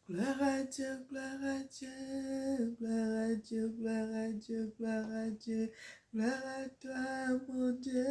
Gloire à Dieu, gloire à Dieu, gloire à Dieu, gloire à Dieu, gloire à Dieu, gloire à toi, mon Dieu.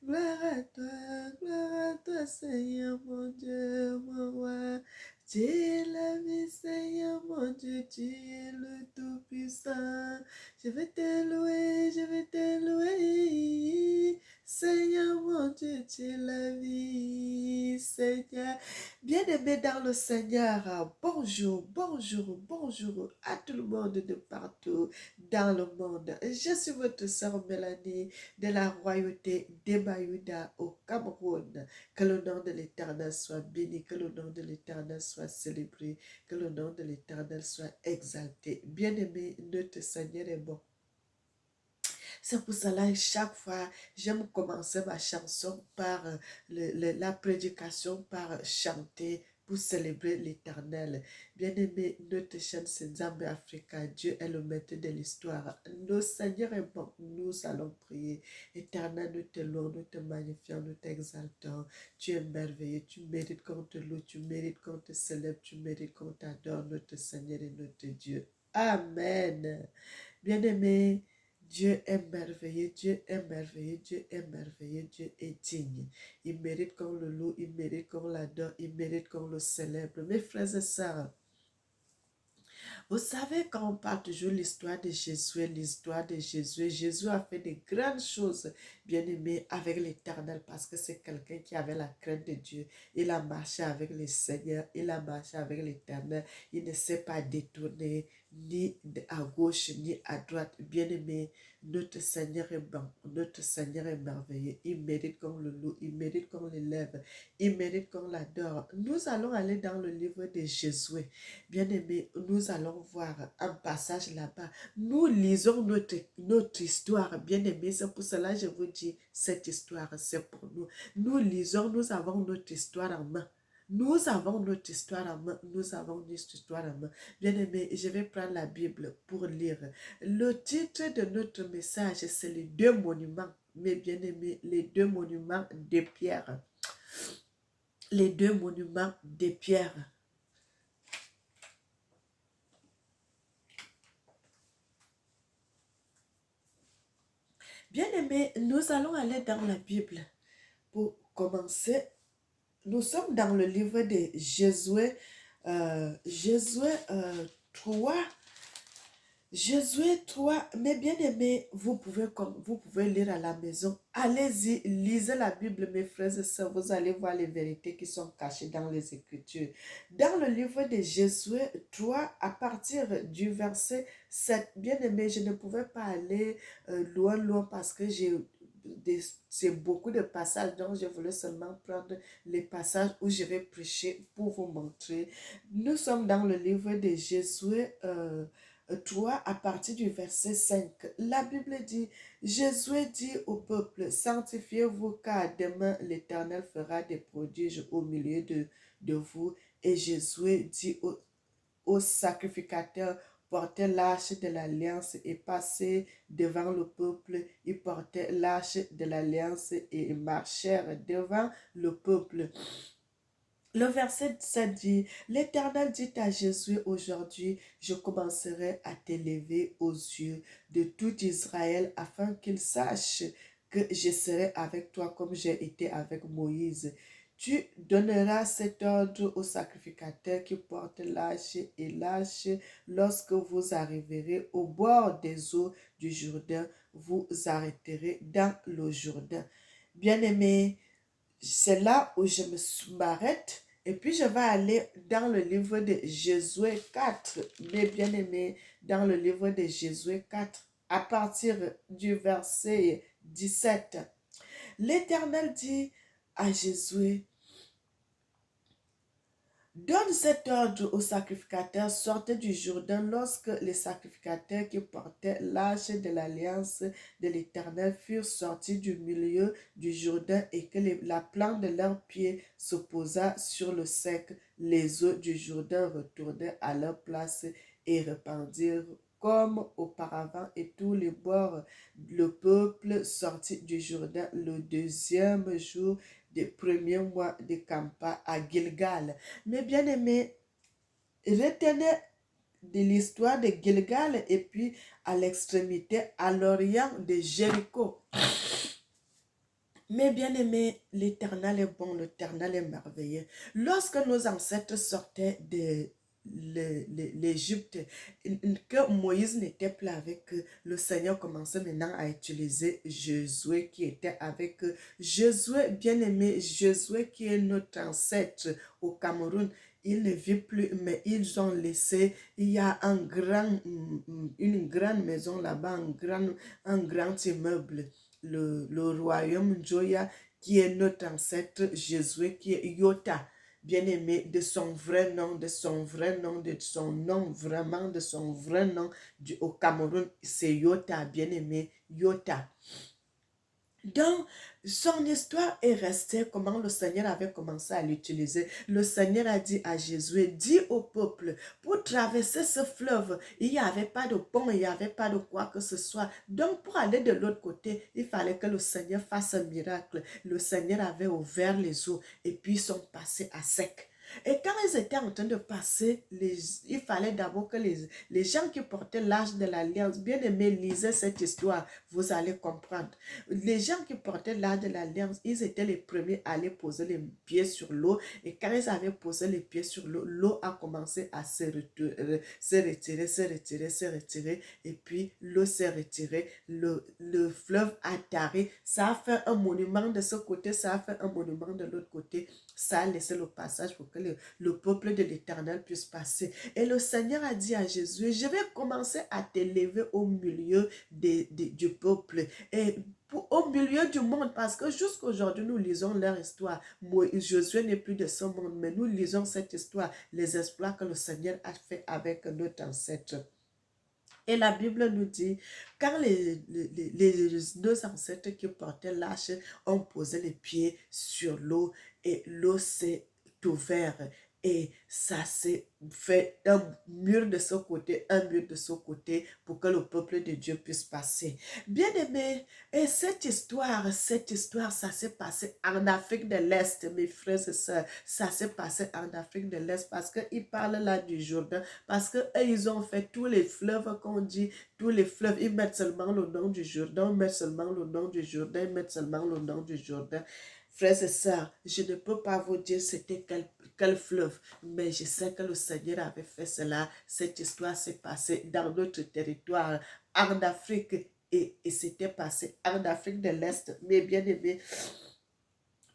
Gloire à toi, Seigneur, mon Dieu, mon roi. Tu es la vie, Seigneur, mon Dieu, tu es le Tout-Puissant. Je vais te louer, je vais te louer. Seigneur, mon Dieu, tu es la vie, Seigneur. Bien-aimés dans le Seigneur, bonjour, bonjour, bonjour à tout le monde de partout dans le monde. Je suis votre sœur Mélanie de la royauté d'Emmaüda au Cameroun. Que le nom de l'Éternel soit béni, que le nom de l'Éternel soit célébré, que le nom de l'Éternel soit exalté. Bien-aimé, notre Seigneur est bon. C'est pour cela que chaque fois, j'aime commencer ma chanson par la prédication, par chanter pour célébrer l'Éternel. Bien-aimé, notre chaîne c'est Zambé Africa. Dieu est le maître de l'histoire. Nos Seigneur est bon. Nous allons prier. Éternel, nous te louons, nous te magnifions, nous t'exaltons. Tu es merveilleux. Tu mérites qu'on te loue, tu mérites qu'on te célèbre, tu mérites qu'on t'adore, notre Seigneur et notre Dieu. Amen. Bien-aimé, Dieu est merveilleux, Dieu est merveilleux, Dieu est merveilleux, Dieu est digne. Il mérite qu'on le loue, il mérite qu'on l'adore, il mérite qu'on le célèbre. Mes frères et sœurs, vous savez, quand on parle toujours de l'histoire de Jésus, Jésus a fait de grandes choses, bien aimé, avec l'Éternel, parce que c'est quelqu'un qui avait la crainte de Dieu. Il a marché avec le Seigneur, il a marché avec l'Éternel. Il ne s'est pas détourné ni à gauche ni à droite. Bien aimé, notre Seigneur est bon, notre Seigneur est merveilleux. Il mérite qu'on le loue, il mérite qu'on l'élève, il mérite qu'on l'adore. Nous allons aller dans le livre de Jésus. Bien-aimés, nous allons voir un passage là-bas. Nous lisons notre histoire, bien-aimés. C'est pour cela que je vous dis, cette histoire, c'est pour nous. Nous lisons, nous avons notre histoire en main. Nous avons notre histoire en main. Nous avons notre histoire en main. Bien-aimés, je vais prendre la Bible pour lire. Le titre de notre message, c'est les deux monuments. Mais bien-aimés, les deux monuments de pierre. Les deux monuments de pierre. Bien-aimés, nous allons aller dans la Bible. Pour commencer, nous sommes dans le livre de Josué, Josué 3. Josué 3, mes bien-aimés, vous pouvez lire à la maison. Allez-y, lisez la Bible, mes frères et sœurs. Vous allez voir les vérités qui sont cachées dans les Écritures. Dans le livre de Josué 3, à partir du verset 7, bien-aimés, je ne pouvais pas aller loin parce que c'est beaucoup de passages, donc je voulais seulement prendre les passages où je vais prêcher pour vous montrer. Nous sommes dans le livre de Josué 3 à partir du verset 5. La Bible dit, Josué dit au peuple, sanctifiez-vous car demain l'Éternel fera des prodiges au milieu de vous. Et Josué dit aux sacrificateurs, portez l'arche de l'alliance et passez devant le peuple. Ils portaient l'arche de l'alliance et marchèrent devant le peuple. Le verset 7 dit, l'Éternel dit à Jésus, aujourd'hui, je commencerai à t'élever aux yeux de tout Israël afin qu'il sache que je serai avec toi comme j'ai été avec Moïse. Tu donneras cet ordre aux sacrificateurs qui portent l'arche et l'arche lorsque vous arriverez au bord des eaux du Jourdain, vous arrêterez dans le Jourdain. Bien-aimés, c'est là où je m'arrête. Et puis je vais aller dans le livre de Josué 4, mes bien-aimés, dans le livre de Josué 4, à partir du verset 17. L'Éternel dit à Josué, donne cet ordre aux sacrificateurs, sortez du Jourdain lorsque les sacrificateurs qui portaient l'arche de l'alliance de l'Éternel furent sortis du milieu du Jourdain et que la plante de leurs pieds se posa sur le sec. Les eaux du Jourdain retournèrent à leur place et répandirent comme auparavant et tous les bords. Le peuple sortit du Jourdain le deuxième jour des premiers mois de Campa à Gilgal. Mais bien-aimés, retenez de l'histoire de Gilgal et puis à l'extrémité, à l'orient de Jéricho. Mais bien aimé, l'Éternel est bon, l'Éternel est merveilleux. Lorsque nos ancêtres sortaient de l'Égypte, que Moïse n'était plus avec eux, le Seigneur commençait maintenant à utiliser Josué qui était avec eux. Josué, bien aimé, Josué qui est notre ancêtre au Cameroun, il ne vit plus, mais ils ont laissé, il y a une grande maison là-bas, un grand immeuble. Le royaume Joya, qui est notre ancêtre Josué, qui est Yota, bien-aimé, de son vrai nom, de son vrai nom, de son nom, vraiment de son vrai nom au Cameroun, c'est Yota, bien-aimé, Yota. Donc, son histoire est restée comment le Seigneur avait commencé à l'utiliser. Le Seigneur a dit à Josué, dis au peuple, pour traverser ce fleuve, il n'y avait pas de pont, il n'y avait pas de quoi que ce soit. Donc, pour aller de l'autre côté, il fallait que le Seigneur fasse un miracle. Le Seigneur avait ouvert les eaux et puis ils sont passés à sec. Et quand ils étaient en train de passer, il fallait d'abord que les gens qui portaient l'âge de l'Alliance, bien aimés, lisaient cette histoire, vous allez comprendre. Les gens qui portaient l'âge de l'Alliance, ils étaient les premiers à aller poser les pieds sur l'eau. Et quand ils avaient posé les pieds sur l'eau, l'eau a commencé à se retirer. Et puis, l'eau s'est retirée. Le fleuve a taré. Ça a fait un monument de ce côté, ça a fait un monument de l'autre côté. Ça a laissé le passage pour que le peuple de l'Éternel puisse passer. Et le Seigneur a dit à Jésus, je vais commencer à t'élever au milieu du peuple. Et au milieu du monde, parce que jusqu'à aujourd'hui, nous lisons leur histoire. Josué n'est plus de ce monde, mais nous lisons cette histoire, les exploits que le Seigneur a fait avec notre ancêtre. Et la Bible nous dit, quand nos ancêtres qui portaient l'arche ont posé les pieds sur l'eau et l'eau s'est ouverte et ça s'est fait un mur de ce côté, un mur de ce côté pour que le peuple de Dieu puisse passer. Bien aimé, et cette histoire, ça s'est passé en Afrique de l'Est, mes frères et sœurs, ça s'est passé en Afrique de l'Est parce qu'ils parlent là du Jourdain, parce qu'eux, ils ont fait tous les fleuves qu'on dit, tous les fleuves, ils mettent seulement le nom du Jourdain, ils mettent seulement le nom du Jourdain, ils mettent seulement le nom du Jourdain. Frères et sœurs, je ne peux pas vous dire c'était quel fleuve, mais je sais que le Seigneur avait fait cela. Cette histoire s'est passée dans notre territoire, en Afrique, et c'était passé en Afrique de l'Est, mais bien aimé,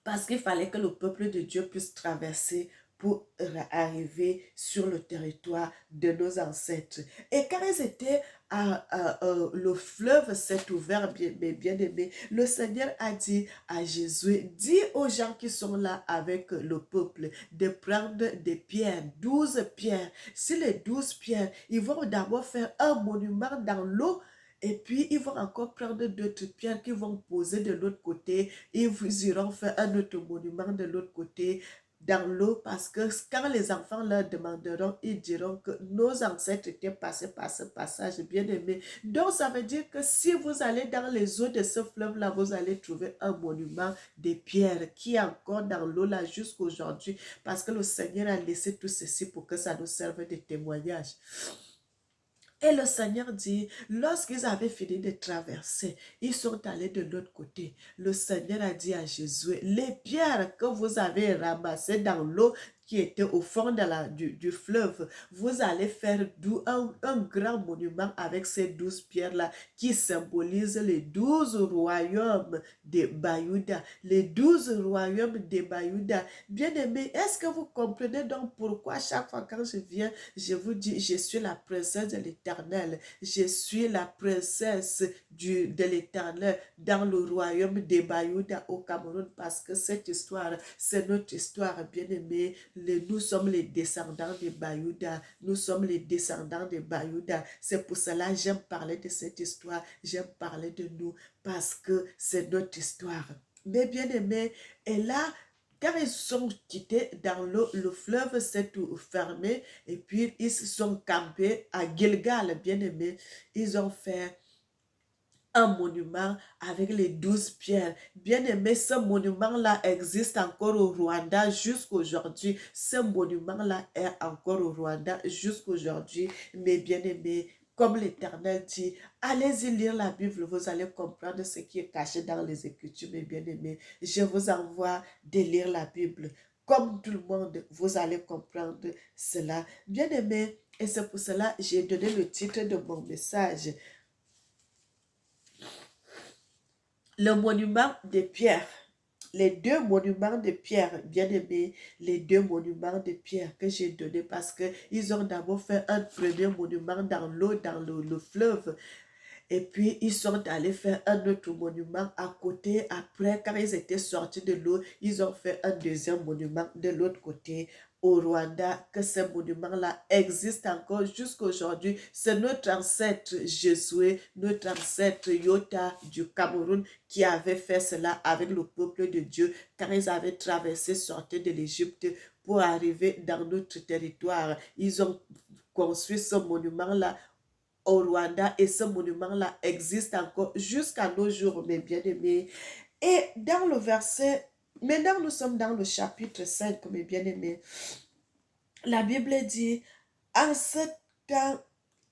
parce qu'il fallait que le peuple de Dieu puisse traverser pour arriver sur le territoire de nos ancêtres. Et quand ils étaient le fleuve s'est ouvert, bien aimé, le Seigneur a dit à Jésus, dis aux gens qui sont là avec le peuple de prendre des pierres, 12 pierres. Si les 12 pierres, ils vont d'abord faire un monument dans l'eau. Et puis, ils vont encore prendre d'autres pierres qu'ils vont poser de l'autre côté. Ils iront faire un autre monument de l'autre côté dans l'eau parce que quand les enfants leur demanderont, ils diront que nos ancêtres étaient passés par ce passage bien aimé. Donc, ça veut dire que si vous allez dans les eaux de ce fleuve-là, vous allez trouver un monument de pierres qui est encore dans l'eau là jusqu'à aujourd'hui parce que le Seigneur a laissé tout ceci pour que ça nous serve de témoignage. Et le Seigneur dit, lorsqu'ils avaient fini de traverser, ils sont allés de l'autre côté. Le Seigneur a dit à Jésus, les pierres que vous avez ramassées dans l'eau qui était au fond du fleuve, vous allez faire un grand monument avec ces 12 pierres-là qui symbolisent les 12 royaumes de Bayouda. Les 12 royaumes de Bayouda. Bien-aimés, est-ce que vous comprenez donc pourquoi chaque fois quand je viens, je vous dis, je suis la princesse de l'Éternel. Je suis la princesse de l'Éternel dans le royaume de Bayouda au Cameroun parce que cette histoire, c'est notre histoire, bien-aimée. Nous sommes les descendants de Bayouda. Nous sommes les descendants de Bayouda. C'est pour cela que j'aime parler de cette histoire. J'aime parler de nous parce que c'est notre histoire. Mais bien-aimés, et là, quand ils sont quittés dans l'eau, le fleuve s'est fermé et puis ils se sont campés à Gilgal, bien aimé. Ils ont fait un monument avec les 12 pierres. Bien aimé, ce monument-là existe encore au Rwanda jusqu'aujourd'hui. Ce monument-là est encore au Rwanda jusqu'aujourd'hui. Mais bien aimé, comme l'Éternel dit, allez-y lire la Bible, vous allez comprendre ce qui est caché dans les Écritures, mes bien-aimés. Je vous envoie de lire la Bible. Comme tout le monde, vous allez comprendre cela. Bien-aimé, et c'est pour cela que j'ai donné le titre de mon message. Le monument de pierre, les deux monuments de pierre, bien aimés, les deux monuments de pierre que j'ai donnés parce qu'ils ont d'abord fait un premier monument dans l'eau, dans le fleuve. Et puis, ils sont allés faire un autre monument à côté. Après, quand ils étaient sortis de l'eau, ils ont fait un deuxième monument de l'autre côté au Rwanda, que ce monument-là existe encore jusqu'à aujourd'hui. C'est notre ancêtre Josué, notre ancêtre Yota du Cameroun qui avait fait cela avec le peuple de Dieu quand ils avaient traversé, sorti de l'Égypte pour arriver dans notre territoire. Ils ont construit ce monument-là au Rwanda et ce monument-là existe encore jusqu'à nos jours, mes bien-aimés. Et dans le verset, maintenant nous sommes dans le chapitre 5, mes bien-aimés, la Bible dit, en ce temps,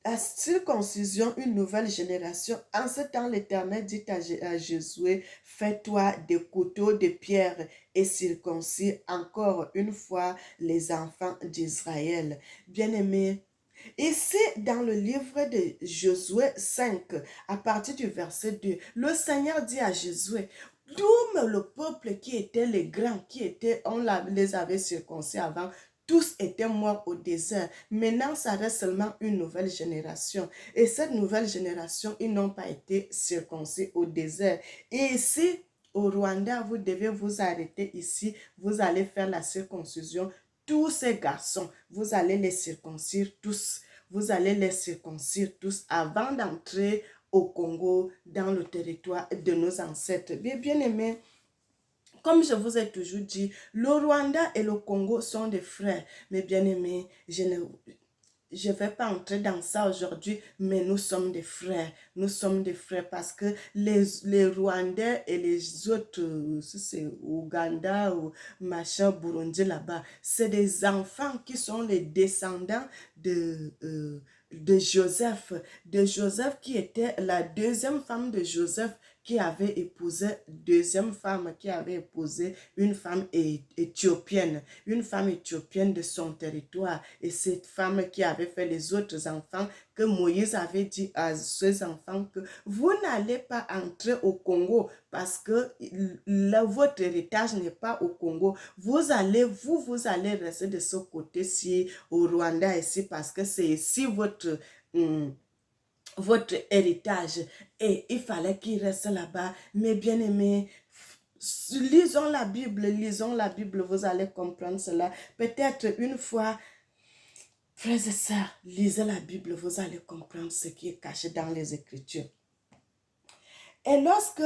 à circoncision, une nouvelle génération, en ce temps, l'Éternel dit à Josué, fais-toi des couteaux de pierre et circoncis encore une fois les enfants d'Israël. Bien-aimés, ici, dans le livre de Josué 5, à partir du verset 2, le Seigneur dit à Josué, tout le peuple qui était les grands, on les avait circoncis avant, tous étaient morts au désert. Maintenant, ça reste seulement une nouvelle génération. Et cette nouvelle génération, ils n'ont pas été circoncis au désert. Et ici, au Rwanda, vous devez vous arrêter ici. Vous allez faire la circoncision. Tous ces garçons, vous allez les circoncire tous. Vous allez les circoncire tous avant d'entrer au Congo, dans le territoire de nos ancêtres. Bien aimés, comme je vous ai toujours dit, le Rwanda et le Congo sont des frères. Mais bien aimés, je ne vais pas entrer dans ça aujourd'hui, mais nous sommes des frères. Nous sommes des frères parce que les Rwandais et les autres, si c'est Ouganda ou machin, Burundi là-bas, c'est des enfants qui sont les descendants de Joseph. De Joseph qui était la deuxième femme de Joseph qui avait épousé, deuxième femme qui avait épousé une femme éthiopienne de son territoire. Et cette femme qui avait fait les autres enfants, que Moïse avait dit à ses enfants que vous n'allez pas entrer au Congo parce que votre héritage n'est pas au Congo. Vous allez rester de ce côté-ci, au Rwanda ici, parce que c'est ici votre héritage. Et il fallait qu'il reste là-bas. Mais bien aimé, lisons la Bible, vous allez comprendre cela. Peut-être une fois, frères et sœurs, lisez la Bible, vous allez comprendre ce qui est caché dans les Écritures. Et lorsque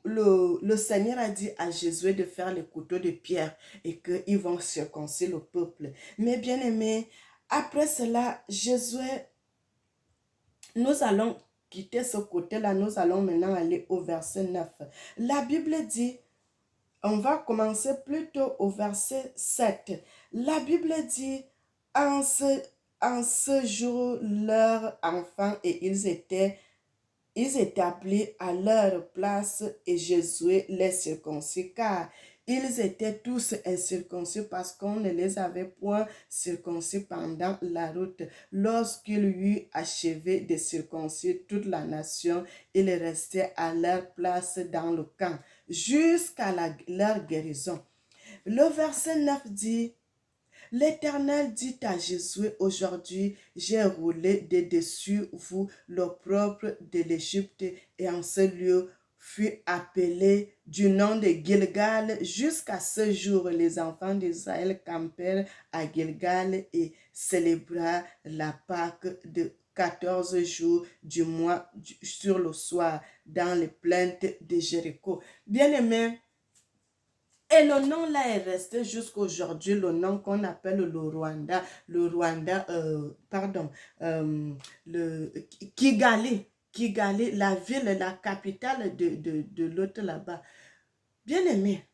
le Seigneur a dit à Josué de faire les couteaux de pierre et qu'ils vont circoncire le peuple. Mais bien aimé, après cela, Josué, nous allons quitter ce côté-là, nous allons maintenant aller au verset 9. La Bible dit, on va commencer plutôt au verset 7. La Bible dit, en ce jour, leurs enfants et ils établis à leur place et Josué les circoncis, car ils étaient tous incirconcis parce qu'on ne les avait point circoncis pendant la route. Lorsqu'il eut achevé de circoncire toute la nation, ils restaient à leur place dans le camp jusqu'à leur guérison. Le verset 9 dit, l'Éternel dit à Josué, aujourd'hui, j'ai roulé de dessus vous l'opprobre de l'Égypte, et en ce lieu fut appelé du nom de Gilgal. Jusqu'à ce jour, les enfants d'Israël campèrent à Gilgal et célébrèrent la Pâque de 14 jours du mois sur le soir dans les plaintes de Jéricho. Bien-aimés, et le nom là est resté jusqu'aujourd'hui, le nom qu'on appelle le Rwanda, le Kigali. Kigali, la ville, la capitale de l'autre là-bas. Bien-aimé,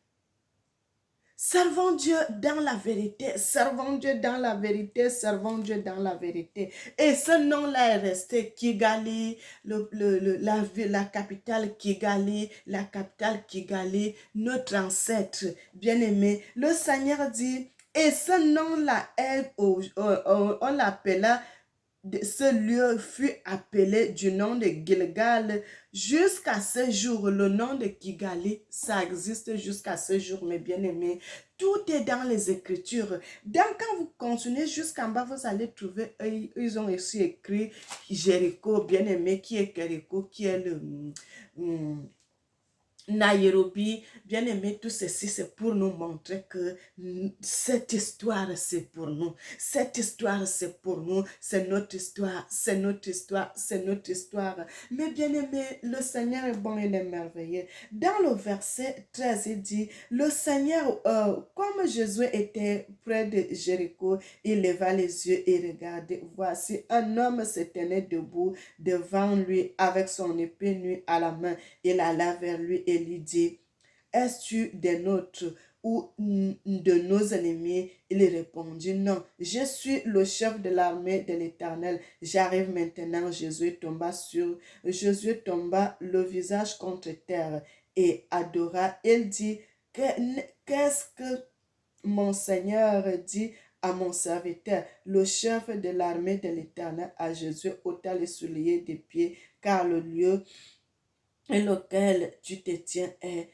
servons Dieu dans la vérité, servons Dieu dans la vérité, servons Dieu dans la vérité. Et ce nom-là est resté Kigali, la capitale Kigali, la capitale Kigali, notre ancêtre bien-aimé. Le Seigneur dit, et ce nom-là, on l'appela, ce lieu fut appelé du nom de Gilgal jusqu'à ce jour. Le nom de Kigali, ça existe jusqu'à ce jour, mes bien-aimés. Tout est dans les Écritures. Donc, quand vous continuez jusqu'en bas, vous allez trouver, ils ont aussi écrit Jéricho, bien-aimé, qui est Jéricho, qui est le... Nairobi, bien aimé, tout ceci, c'est pour nous montrer que cette histoire, c'est pour nous. Cette histoire, c'est pour nous. C'est notre histoire, c'est notre histoire, c'est notre histoire. Mais bien aimé, le Seigneur est bon, il est merveilleux. Dans le verset 13, il dit, le Seigneur, comme Josué était près de Jéricho, il leva les yeux et regardait. Voici, un homme se tenait debout devant lui avec son épée nue à la main. Il alla vers lui et lui dit, es-tu des nôtres ou de nos ennemis? Il répondit, non, je suis le chef de l'armée de l'Éternel. J'arrive maintenant. Josué tomba le visage contre terre et adora. Il dit, qu'est-ce que mon Seigneur dit à mon serviteur? Le chef de l'armée de l'Éternel à Josué ôta les souliers des pieds, car le lieu et lequel tu te tiens est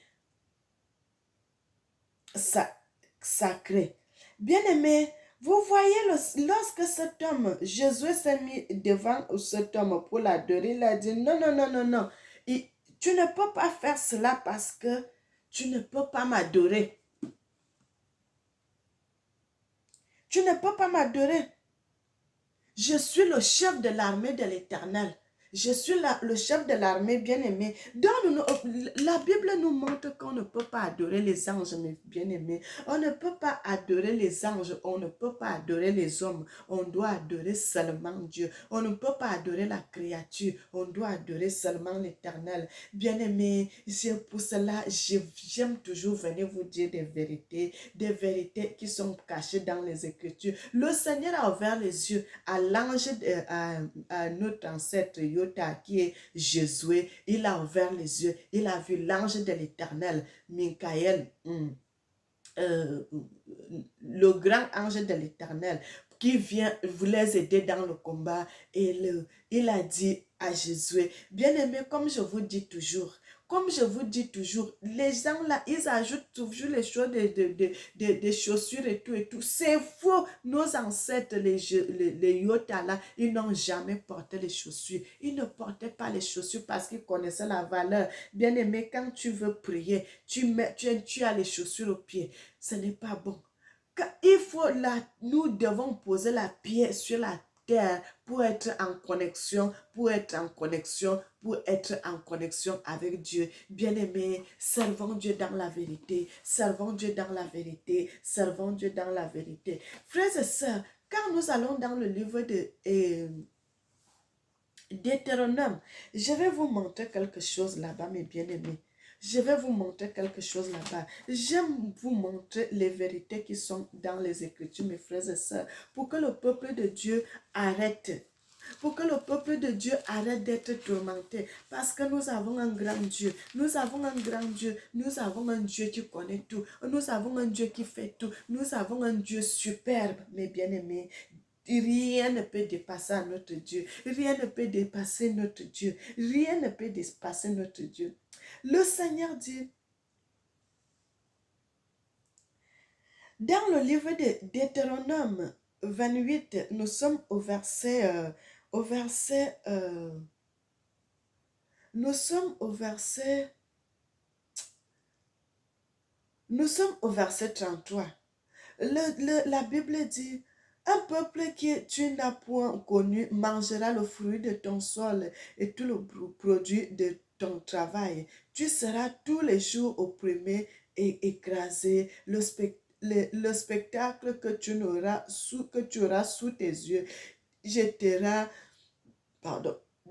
sacré. Bien-aimé, vous voyez, lorsque cet homme, Jésus s'est mis devant cet homme pour l'adorer, il a dit, non, non, non, non, non, tu ne peux pas faire cela parce que tu ne peux pas m'adorer. Tu ne peux pas m'adorer. Je suis le chef de l'armée de l'Éternel. Je suis le chef de l'armée bien-aimé. La Bible nous montre qu'on ne peut pas adorer les anges, mes bien-aimés. On ne peut pas adorer les anges. On ne peut pas adorer les hommes. On doit adorer seulement Dieu. On ne peut pas adorer la créature. On doit adorer seulement l'Éternel. Bien-aimés, pour cela, j'aime toujours venir vous dire des vérités qui sont cachées dans les Écritures. Le Seigneur a ouvert les yeux à l'ange, à notre ancêtre Yota qui est Josué. Il a ouvert les yeux, il a vu l'ange de l'Éternel, Michael, le grand ange de l'Éternel qui vient vous les aider dans le combat. Et il a dit à Josué, bien-aimé, comme je vous dis toujours, les gens là, ils ajoutent toujours les choses des chaussures et tout. C'est faux. Nos ancêtres, les Yota là, ils n'ont jamais porté les chaussures. Ils ne portaient pas les chaussures parce qu'ils connaissaient la valeur. Bien aimé, quand tu veux prier, tu as les chaussures aux pieds. Ce n'est pas bon. Nous devons poser la pierre sur la terre pour être en connexion, avec Dieu. Bien-aimés, servons Dieu dans la vérité, servons Dieu dans la vérité, servons Dieu dans la vérité. Frères et sœurs, quand nous allons dans le livre Deutéronome, je vais vous montrer quelque chose là-bas, mes bien-aimés. Je vais vous montrer quelque chose là-bas. J'aime vous montrer les vérités qui sont dans les Écritures, mes frères et sœurs, pour que le peuple de Dieu arrête. Pour que le peuple de Dieu arrête d'être tourmenté. Parce que nous avons un grand Dieu. Nous avons un grand Dieu. Nous avons un Dieu qui connaît tout. Nous avons un Dieu qui fait tout. Nous avons un Dieu superbe, mes bien-aimés. Rien ne peut dépasser notre Dieu. Rien ne peut dépasser notre Dieu. Rien ne peut dépasser notre Dieu. Le Seigneur dit, dans le livre de Deutéronome 28, nous sommes au verset, nous sommes au verset 33. La Bible dit, un peuple que tu n'as point connu mangera le fruit de ton sol et tout le produit de ton travail. Tu seras tous les jours opprimé et écrasé. Le spectacle que tu auras sous tes yeux jettera,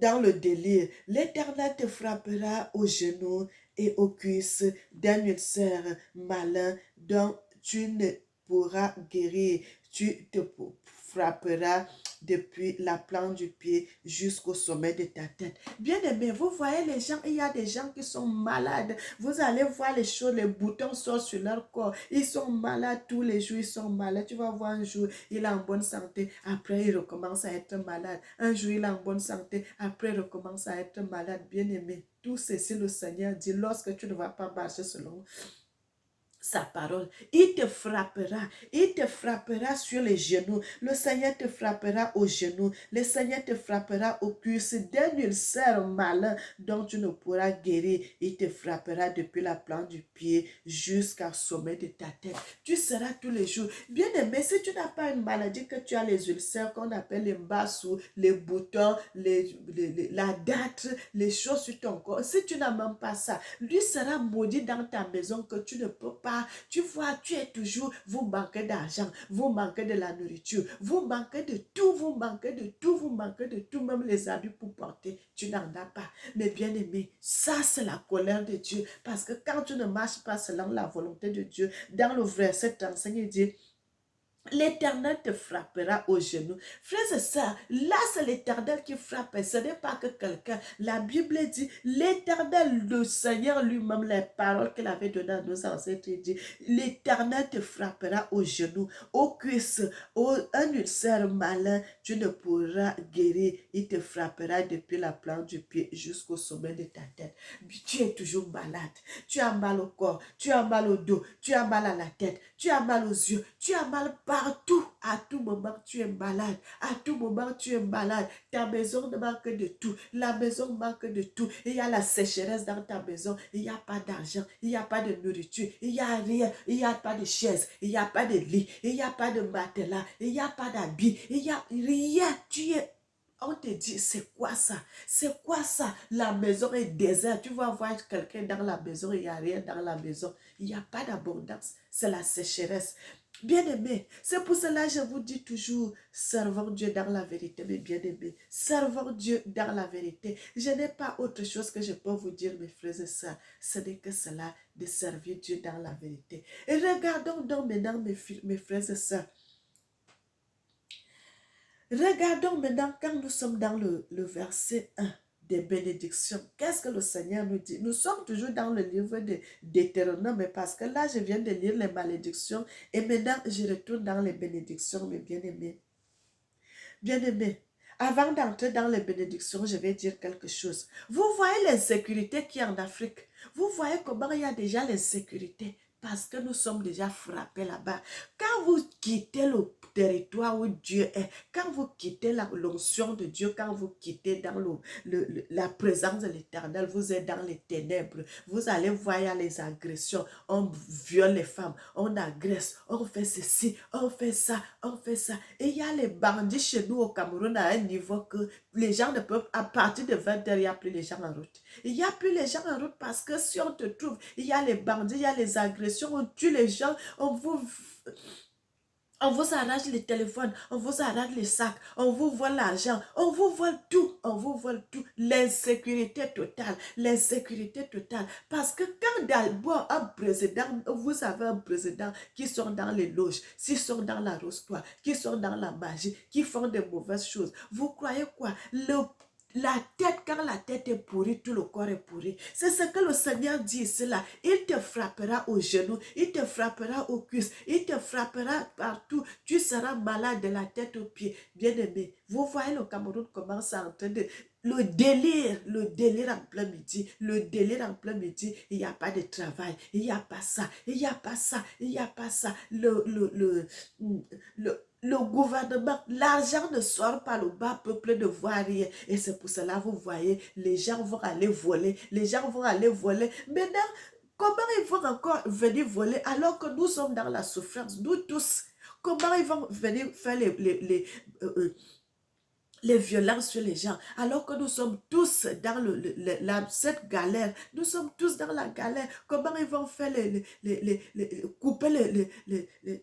dans le délire. L'Éternel te frappera aux genoux et aux cuisses d'un ulcère malin dont tu ne pourras guérir. Tu te frapperas depuis la plante du pied jusqu'au sommet de ta tête. Bien-aimé, vous voyez les gens, il y a des gens qui sont malades. Vous allez voir les choses, les boutons sortent sur leur corps. Ils sont malades tous les jours, ils sont malades. Tu vas voir un jour, il est en bonne santé. Après, il recommence à être malade. Un jour, il est en bonne santé. Après, il recommence à être malade. Bien-aimé, tout ceci, le Seigneur dit, lorsque tu ne vas pas marcher selon sa parole, il te frappera sur les genoux, le Seigneur te frappera aux genoux, le Seigneur te frappera aux cuisses d'un ulcère malin dont tu ne pourras guérir, il te frappera depuis la plante du pied jusqu'au sommet de ta tête. Tu seras tous les jours. Bien aimé, si tu n'as pas une maladie, que tu as les ulcères qu'on appelle les mbassous, les boutons, la date, les choses sur ton corps, si tu n'as même pas ça, lui sera maudit dans ta maison que tu ne peux pas. Tu vois, tu es toujours, vous manquez d'argent, vous manquez de la nourriture, vous manquez de tout, vous manquez de tout, vous manquez de tout, même les habits pour porter, tu n'en as pas. Mais bien aimé, ça c'est la colère de Dieu, parce que quand tu ne marches pas selon la volonté de Dieu, dans le verset 35, il dit, l'Éternel te frappera aux genoux. Frères et sœurs, là c'est l'Éternel qui frappe. Ce n'est pas que quelqu'un. La Bible dit, l'Éternel, le Seigneur lui-même, les paroles qu'il avait données à nos ancêtres, il dit, l'Éternel te frappera aux genoux, aux cuisses, un ulcère malin, tu ne pourras guérir. Il te frappera depuis la plante du pied jusqu'au sommet de ta tête. Tu es toujours malade. Tu as mal au corps, tu as mal au dos, tu as mal à la tête, tu as mal aux yeux, tu as mal partout. À tout moment, tu es malade. À tout moment, tu es malade. Ta maison manque de tout. La maison manque de tout. Il y a la sécheresse dans ta maison. Il n'y a pas d'argent. Il n'y a pas de nourriture. Il n'y a rien. Il n'y a pas de chaise. Il n'y a pas de lit. Il n'y a pas de matelas. Il n'y a pas d'habit. Il n'y a rien. Tu es... On te dit, c'est quoi ça? C'est quoi ça? La maison est déserte. Tu vas voir quelqu'un dans la maison, il n'y a rien dans la maison. Il n'y a pas d'abondance. C'est la sécheresse. Bien-aimé, c'est pour cela que je vous dis toujours, servons Dieu dans la vérité, mes bien-aimés. Servons Dieu dans la vérité. Je n'ai pas autre chose que je peux vous dire, mes frères et sœurs. Ce n'est que cela, de servir Dieu dans la vérité. Et regardons donc maintenant, mes frères et sœurs. Regardons maintenant quand nous sommes dans le verset 1 des bénédictions. Qu'est-ce que le Seigneur nous dit? Nous sommes toujours dans le livre de Deutéronome, mais parce que là, je viens de lire les malédictions et maintenant, je retourne dans les bénédictions, mes bien-aimés. Bien-aimés, avant d'entrer dans les bénédictions, je vais dire quelque chose. Vous voyez l'insécurité qui est en Afrique. Vous voyez comment il y a déjà l'insécurité parce que nous sommes déjà frappés là-bas. Quand vous quittez le territoire où Dieu est, quand vous quittez l'onction de Dieu, quand vous quittez dans la présence de l'Éternel, vous êtes dans les ténèbres, vous allez voir les agressions, on viole les femmes, on agresse, on fait ceci, on fait ça, on fait ça. Et il y a les bandits chez nous au Cameroun à un niveau que les gens ne peuvent, à partir de 20h, il n'y a plus les gens en route. Il n'y a plus les gens en route parce que si on te trouve, il y a les bandits, il y a les agressions, on tue les gens, on vous arrache les téléphones, on vous arrache les sacs, on vous vole l'argent, on vous vole tout, on vous vole tout. L'insécurité totale, l'insécurité totale. Parce que quand d'abord un président, vous avez un président qui sont dans les loges, qui sont dans la rose-croix, qui sont dans la magie, qui font de mauvaises choses. Vous croyez quoi? La tête, quand la tête est pourrie, tout le corps est pourri. C'est ce que le Seigneur dit cela. Il te frappera aux genoux, il te frappera aux cuisses, il te frappera partout. Tu seras malade de la tête aux pieds. Bien-aimé, vous voyez le Cameroun commence à entendre le délire en plein midi, le délire en plein midi, il n'y a pas de travail, il n'y a pas ça, il n'y a pas ça, il n'y a pas ça. Le gouvernement, l'argent ne sort pas, le bas peuple ne voit rien. Et c'est pour cela, vous voyez, les gens vont aller voler. Les gens vont aller voler. Maintenant, comment ils vont encore venir voler alors que nous sommes dans la souffrance, nous tous? Comment ils vont venir faire les violences sur les gens, alors que nous sommes tous dans cette galère, nous sommes tous dans la galère? Comment ils vont faire couper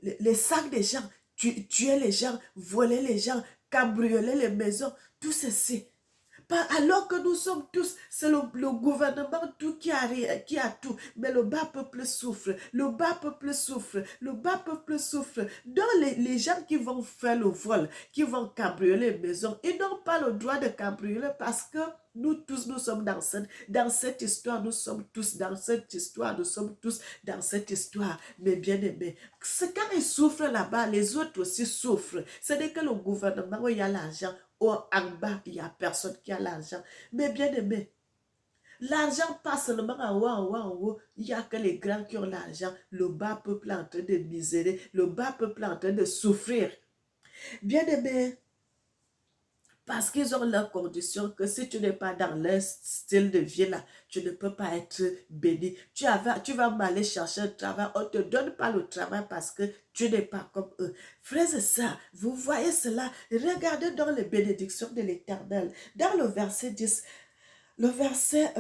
les sacs des gens, tuer les gens, voler les gens, cambrioler les maisons, tout ceci? Alors que nous sommes tous, c'est le gouvernement tout qui a tout, mais le bas peuple souffre, le bas peuple souffre, le bas peuple souffre. Donc les gens qui vont faire le vol, qui vont cambrioler les maisons, ils n'ont pas le droit de cambrioler parce que nous tous, nous sommes dans cette histoire, nous sommes tous dans cette histoire, nous sommes tous dans cette histoire. Mais bien aimés, c'est quand ils souffrent là-bas, les autres aussi souffrent. Ce n'est que le gouvernement où il y a l'argent, en bas, il n'y a personne qui a l'argent. Mais bien aimé, l'argent pas seulement en haut, en haut, en haut. Il n'y a que les grands qui ont l'argent. Le bas peuple est en train de misérer. Le bas peuple est en train de souffrir. Bien aimé, parce qu'ils ont leurs conditions que si tu n'es pas dans leur style de vie là, tu ne peux pas être béni. Tu vas m'aller chercher un travail. On ne te donne pas le travail parce que tu n'es pas comme eux. Frères et sœurs, vous voyez cela. Regardez dans les bénédictions de l'Éternel. Dans le verset 10, le verset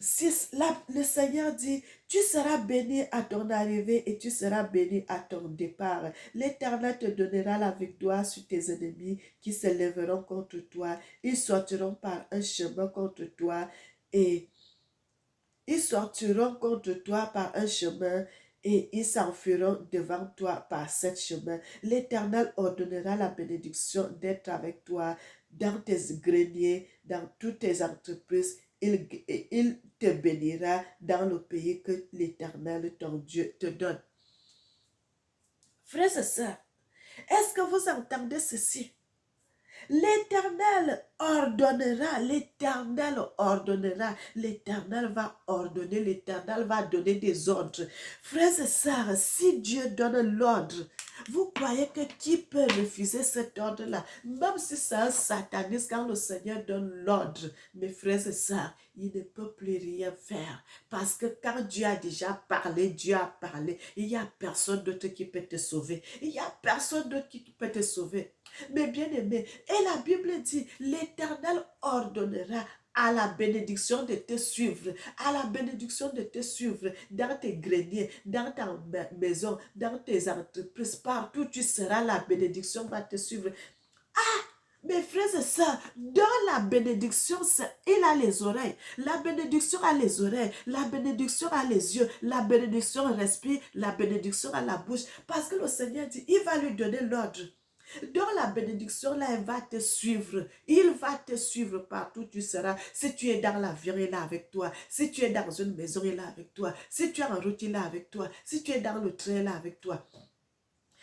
6, là, le Seigneur dit, tu seras béni à ton arrivée et tu seras béni à ton départ. L'Éternel te donnera la victoire sur tes ennemis qui se lèveront contre toi. Ils sortiront par un chemin contre toi et ils sortiront contre toi par un chemin et ils s'enfuiront devant toi par sept chemins. L'Éternel ordonnera la bénédiction d'être avec toi dans tes greniers, dans toutes tes entreprises. Il te bénira dans le pays que l'Éternel, ton Dieu, te donne. Frères et sœurs, est-ce que vous entendez ceci? L'Éternel ordonnera, l'Éternel va ordonner, l'Éternel va donner des ordres. Frères et sœurs, si Dieu donne l'ordre, vous croyez que qui peut refuser cet ordre-là? Même si c'est un sataniste, quand le Seigneur donne l'ordre, mes frères et sœurs, il ne peut plus rien faire. Parce que quand Dieu a déjà parlé, Dieu a parlé. Il n'y a personne d'autre qui peut te sauver. Il n'y a personne d'autre qui peut te sauver. Mais bien aimé, et la Bible dit, l'Éternel ordonnera à la bénédiction de te suivre, à la bénédiction de te suivre dans tes greniers, dans ta maison, dans tes entreprises, partout tu seras, la bénédiction va te suivre. Mes frères et sœurs, dans la bénédiction, il a les oreilles. La bénédiction a les oreilles. La bénédiction a les yeux. La bénédiction respire. La bénédiction a la bouche. Parce que le Seigneur dit, il va lui donner l'ordre. Dans la bénédiction, là, il va te suivre. Il va te suivre partout où tu seras. Si tu es dans l'avion, il est avec toi. Si tu es dans une maison, il est avec toi. Si tu es en route, il est avec toi. Si tu es dans le train, il est avec toi.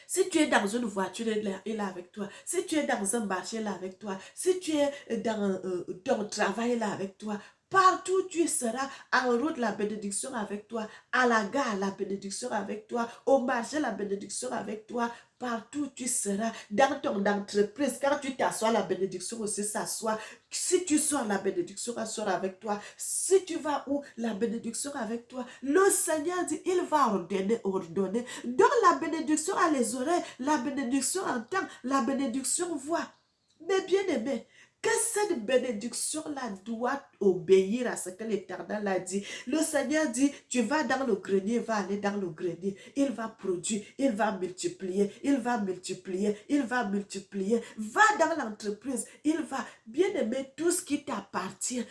Si tu es dans une voiture, il est avec toi. Si tu es dans un marché, il est avec toi. Si tu es dans ton travail, il est avec toi. Partout tu seras, en route, la bénédiction avec toi. À la gare, la bénédiction avec toi. Au marché, la bénédiction avec toi. Partout tu seras. Dans ton entreprise, quand tu t'assois, la bénédiction aussi s'assoit. Si tu sors, la bénédiction sort avec toi. Si tu vas où, la bénédiction avec toi. Le Seigneur dit, il va ordonner. Donc la bénédiction a les oreilles, la bénédiction entend, la bénédiction voit. Mais bien aimé, que cette bénédiction-là doit obéir à ce que l'Éternel a dit. Le Seigneur dit, tu vas dans le grenier, va aller dans le grenier. Il va produire, il va multiplier, il va multiplier, il va multiplier. Va dans l'entreprise, il va, bien aimer, tout ce qui t'appartient,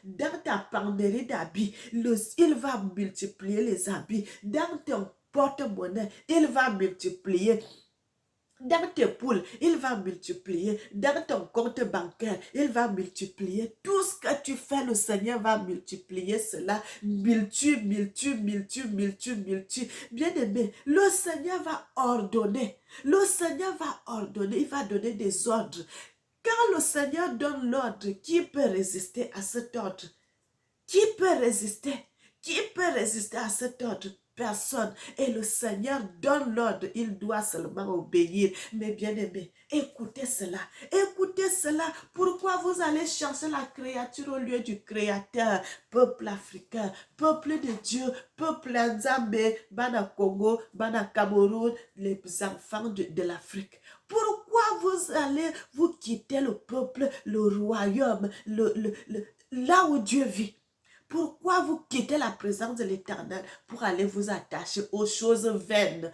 dans ta penderie d'habits, il va multiplier les habits. Dans ton porte-monnaie, il va multiplier. Dans tes poules, il va multiplier. Dans ton compte bancaire, il va multiplier. Tout ce que tu fais, le Seigneur va multiplier cela. Multiplie. Bien aimé, le Seigneur va ordonner. Le Seigneur va ordonner. Il va donner des ordres. Quand le Seigneur donne l'ordre, qui peut résister à cet ordre? Qui peut résister? Qui peut résister à cet ordre? Personne. Et le Seigneur donne l'ordre, il doit seulement obéir. Mais bien aimé, écoutez cela. Écoutez cela. Pourquoi vous allez chercher la créature au lieu du Créateur? Peuple africain, peuple de Dieu, peuple Nzambe, Bana Congo, Bana Cameroun, les enfants de l'Afrique. Pourquoi vous allez vous quitter le peuple, le royaume, là où Dieu vit? Pourquoi vous quittez la présence de l'Éternel pour aller vous attacher aux choses vaines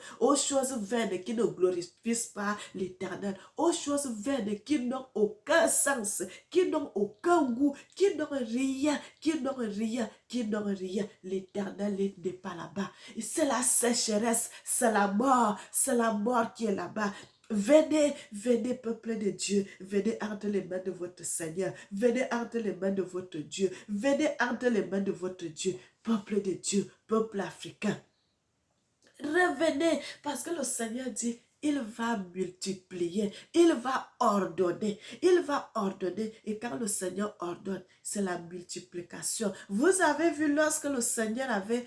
qui ne glorifient pas l'Éternel, aux choses vaines qui n'ont aucun sens, qui n'ont aucun goût, qui n'ont rien, qui n'ont rien, qui n'ont rien. L'Éternel n'est pas là-bas. C'est la sécheresse, c'est la mort qui est là-bas. Venez, venez, peuple de Dieu, venez entre les mains de votre Seigneur, venez entre les mains de votre Dieu, venez entre les mains de votre Dieu, peuple de Dieu, peuple africain. Revenez, parce que le Seigneur dit, il va multiplier, il va ordonner, et quand le Seigneur ordonne, c'est la multiplication. Vous avez vu lorsque le Seigneur avait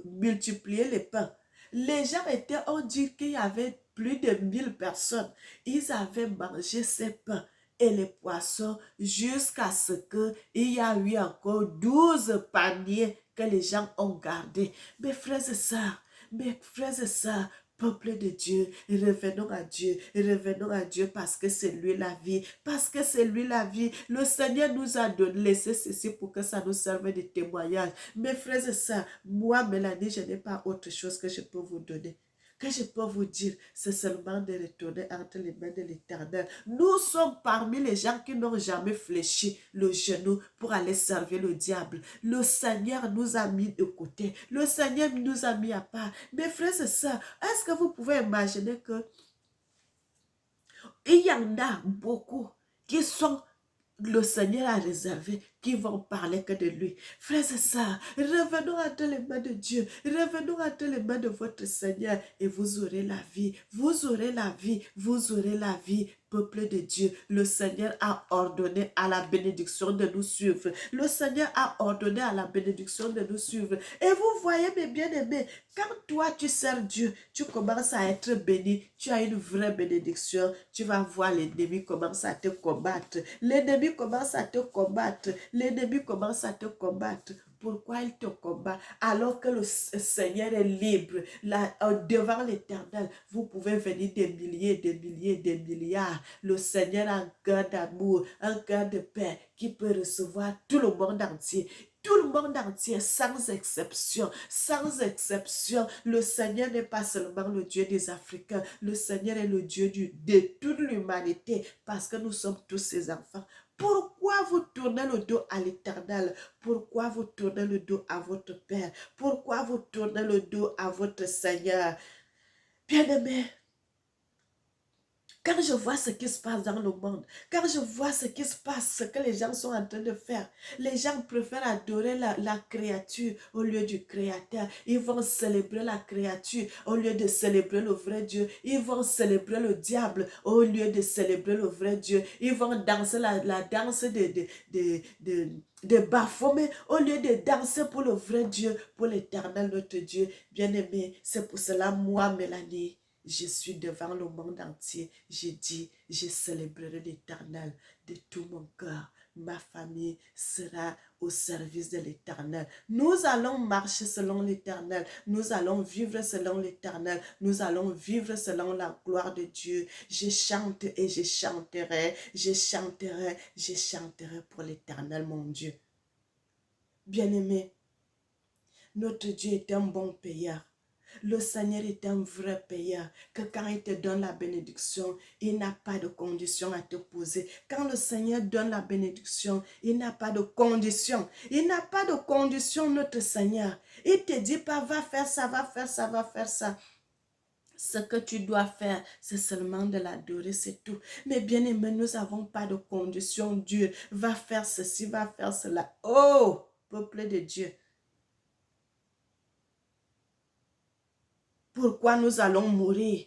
multiplié les pains, les gens ont dit qu'il y avait plus de 1000 personnes. Ils avaient mangé ces pains et les poissons jusqu'à ce qu'il y a eu encore 12 paniers que les gens ont gardés. Mes frères et sœurs, peuple de Dieu, revenons à Dieu parce que c'est lui la vie, Le Seigneur nous a laissé ceci pour que ça nous serve de témoignage. Mes frères et sœurs, moi, Mélanie, je n'ai pas autre chose que je peux vous donner. Que je peux vous dire, c'est seulement de retourner entre les mains de l'Éternel. Nous sommes parmi les gens qui n'ont jamais fléchi le genou pour aller servir le diable. Le Seigneur nous a mis de côté. Le Seigneur nous a mis à part. Mes frères et sœurs, est-ce que vous pouvez imaginer que il y en a beaucoup qui sont le Seigneur a réservé, qui vont parler que de lui. Frères et sœurs, revenons entre les mains de Dieu, revenons entre les mains de votre Seigneur et vous aurez la vie, vous aurez la vie, vous aurez la vie. Peuple de Dieu, le Seigneur a ordonné à la bénédiction de nous suivre. Le Seigneur a ordonné à la bénédiction de nous suivre. Et vous voyez, mes bien-aimés, quand toi tu sers Dieu, tu commences à être béni, tu as une vraie bénédiction, tu vas voir l'ennemi commence à te combattre. L'ennemi commence à te combattre. L'ennemi commence à te combattre. Pourquoi il te combat alors que le Seigneur est libre là, devant l'Éternel? Vous pouvez venir des milliers, des milliers, des milliards. Le Seigneur a un cœur d'amour, un cœur de paix qui peut recevoir tout le monde entier. Tout le monde entier, sans exception, le Seigneur n'est pas seulement le Dieu des Africains, le Seigneur est le Dieu de toute l'humanité, parce que nous sommes tous ses enfants. Pourquoi vous tournez le dos à l'Éternel? Pourquoi vous tournez le dos à votre Père? Pourquoi vous tournez le dos à votre Seigneur? Bien-aimés, quand je vois ce qui se passe dans le monde, quand je vois ce qui se passe, ce que les gens sont en train de faire, les gens préfèrent adorer la créature au lieu du Créateur. Ils vont célébrer la créature au lieu de célébrer le vrai Dieu. Ils vont célébrer le diable au lieu de célébrer le vrai Dieu. Ils vont danser la danse de Baphomet au lieu de danser pour le vrai Dieu, pour l'Éternel notre Dieu. Bien-aimé, c'est pour cela, moi, Mélanie, je suis devant le monde entier. J'ai dit, je célébrerai l'Éternel de tout mon cœur. Ma famille sera au service de l'Éternel. Nous allons marcher selon l'Éternel. Nous allons vivre selon l'Éternel. Nous allons vivre selon la gloire de Dieu. Je chante et je chanterai. Je chanterai, je chanterai pour l'Éternel, mon Dieu. Bien-aimé, notre Dieu est un bon payeur. Le Seigneur est un vrai payeur, que quand il te donne la bénédiction, il n'a pas de condition à te poser. Quand le Seigneur donne la bénédiction, il n'a pas de condition. Il n'a pas de condition, notre Seigneur. Il te dit pas, va faire ça, va faire ça, va faire ça. Ce que tu dois faire, c'est seulement de l'adorer, c'est tout. Mais bien aimé, nous n'avons pas de condition. Dieu va faire ceci, va faire cela. Oh, peuple de Dieu. Pourquoi nous allons mourir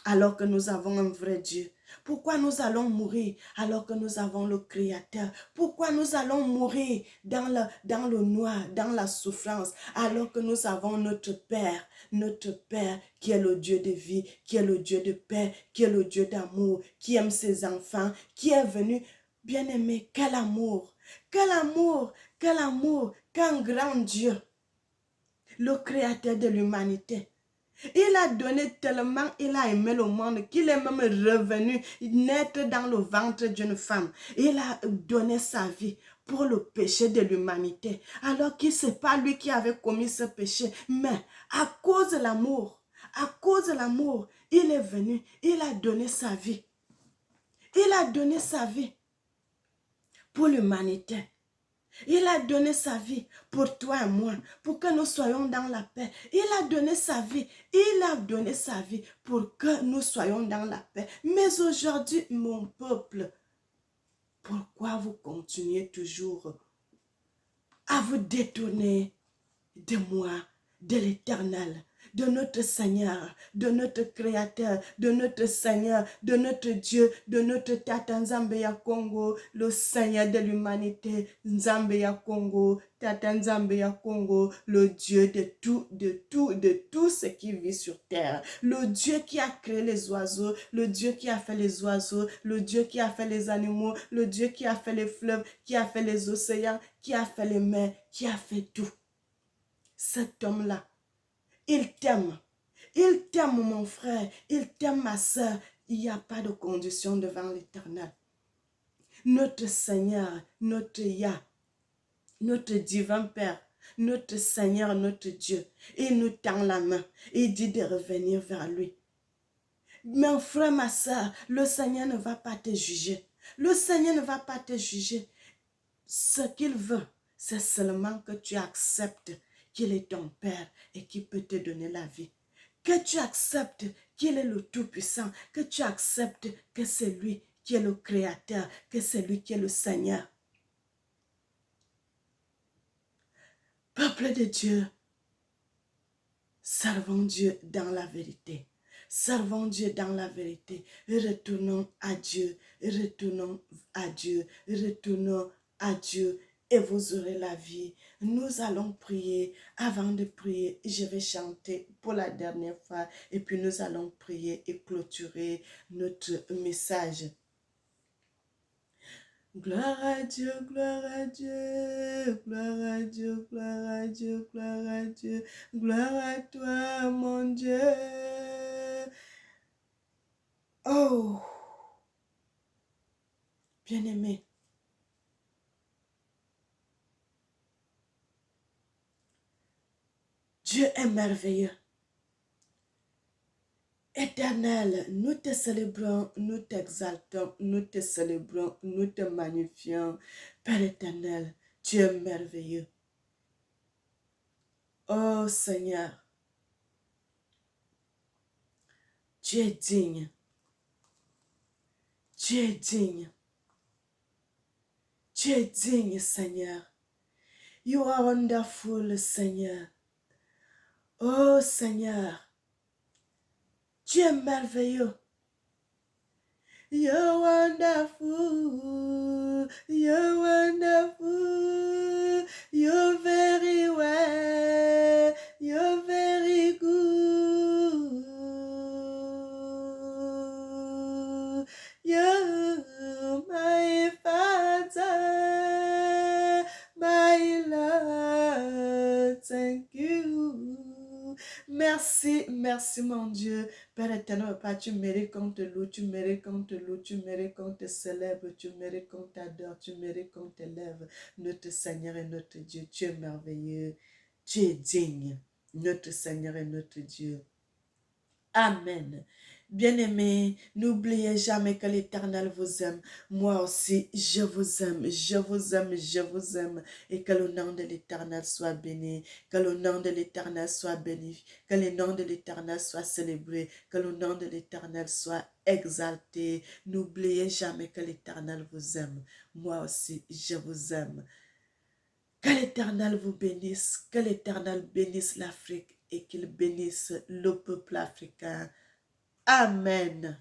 alors que nous avons un vrai Dieu? Pourquoi nous allons mourir alors que nous avons le Créateur? Pourquoi nous allons mourir dans le noir, dans la souffrance, alors que nous avons notre Père qui est le Dieu de vie, qui est le Dieu de paix, qui est le Dieu d'amour, qui aime ses enfants, qui est venu, bien-aimé, quel amour, quel amour, quel amour, quel grand Dieu, le Créateur de l'humanité. Il a donné tellement, il a aimé le monde qu'il est même revenu naître dans le ventre d'une femme. Il a donné sa vie pour le péché de l'humanité, alors que ce n'est pas lui qui avait commis ce péché, mais à cause de l'amour, il est venu, il a donné sa vie. Il a donné sa vie pour l'humanité. Il a donné sa vie pour toi et moi, pour que nous soyons dans la paix. Il a donné sa vie pour que nous soyons dans la paix. Mais aujourd'hui, mon peuple, pourquoi vous continuez toujours à vous détourner de moi, de l'Éternel, de notre Seigneur, de notre Créateur, de notre Seigneur, de notre Dieu, de notre Tata Nzambeya Congo, le Seigneur de l'humanité, Nzambeya Congo, Tata Nzambeya Congo, le Dieu de tout ce qui vit sur terre, le Dieu qui a créé les oiseaux, le Dieu qui a fait les oiseaux, le Dieu qui a fait les animaux, le Dieu qui a fait les fleuves, qui a fait les océans, qui a fait les mers, qui a fait tout. Cet homme-là, il t'aime. Il t'aime, mon frère. Il t'aime, ma soeur. Il n'y a pas de condition devant l'Éternel. Notre Seigneur, notre Yah, notre divin Père, notre Seigneur, notre Dieu, il nous tend la main. Il dit de revenir vers lui. Mon frère, ma soeur, le Seigneur ne va pas te juger. Le Seigneur ne va pas te juger. Ce qu'il veut, c'est seulement que tu acceptes qu'il est ton Père et qu'il peut te donner la vie. Que tu acceptes qu'il est le Tout-Puissant, que tu acceptes que c'est lui qui est le Créateur, que c'est lui qui est le Seigneur. Peuple de Dieu, servons Dieu dans la vérité. Servons Dieu dans la vérité. Retournons à Dieu, retournons à Dieu, retournons à Dieu. Et vous aurez la vie. Nous allons prier. Avant de prier, je vais chanter pour la dernière fois. Et puis nous allons prier et clôturer notre message. Gloire à Dieu, gloire à Dieu, gloire à Dieu, gloire à Dieu, gloire à Dieu, gloire à toi, mon Dieu. Oh, bien-aimé, Dieu est merveilleux. Éternel, nous te célébrons, nous t'exaltons, nous te célébrons, nous te magnifions. Père éternel, tu es merveilleux. Oh Seigneur, tu es digne. Tu es digne. Tu es digne, Seigneur. You are wonderful, Seigneur. Oh Seigneur, tu es merveilleux. You're wonderful, you're wonderful, you're very well, you're very good. You're my Father, my Lord, thank you. Merci, merci mon Dieu. Père éternel, Papa, tu mérites qu'on te loue, tu mérites qu'on te loue, tu mérites qu'on te célèbre, tu mérites qu'on t'adore, tu mérites qu'on t'élève. Notre Seigneur et notre Dieu, tu es merveilleux, tu es digne. Notre Seigneur et notre Dieu. Amen. Bien-aimés, n'oubliez jamais que l'Éternel vous aime. Moi aussi, je vous aime, je vous aime, je vous aime. Et que le nom de l'Éternel soit béni, que le nom de l'Éternel soit béni, que le nom de l'Éternel soit célébré, que le nom de l'Éternel soit exalté. N'oubliez jamais que l'Éternel vous aime. Moi aussi, je vous aime. Que l'Éternel vous bénisse, que l'Éternel bénisse l'Afrique et qu'il bénisse le peuple africain. Amen.